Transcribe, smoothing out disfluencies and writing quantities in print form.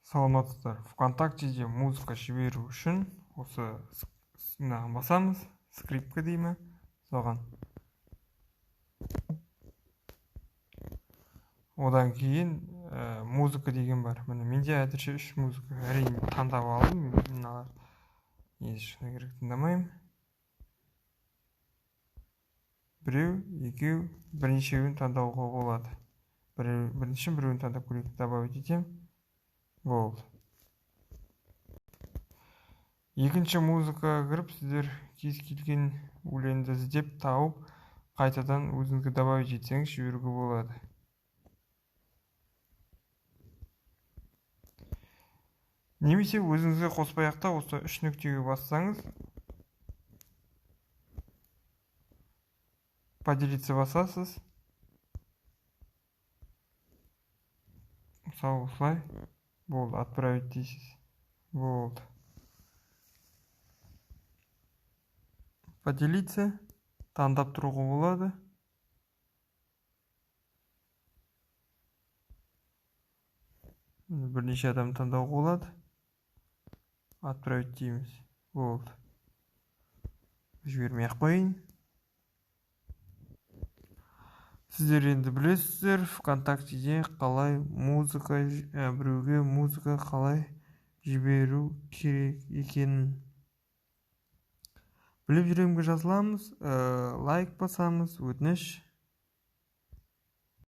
Саламатсыздар. ВКонтактеде музыка жіберу үшін осы мынаған басамыз, скрипка деймі, соған. Одан кейін музыка деген бар. Міне менде әзірше 3 музыка. Әрине таңдап алдым. Мыналар шыны керек тыңдамаймын. Біреу, екеу, бірнешеуін таңдауға болады. Біріншісін біреуін таңдап көрейік, добавить етем. Болды. Екінші музыкаға кіріп, сіздер кез келген өлеңді іздеп тауып, қайтадан өзіңізге добавить етсеңіз жіберуге болады. Немесе өзіңізге қоспай-ақ та осы 3 нүктеге бассаңыз, поделиться басасыз. Мысалы осылай. Болды, отправить дейсіз. Болды. Поделиться таңдап тұруға болады. Бірнеше адам таңдауға болады. Отправить дейміз. Болды. Жібермей-ақ қояйын. Сіздер енді білесіздер, ВКонтактеде қалай біреуге музыка қалай жіберу керек екенін. Біліп жүремге жазыламыз, лайк басамыз, өтініш.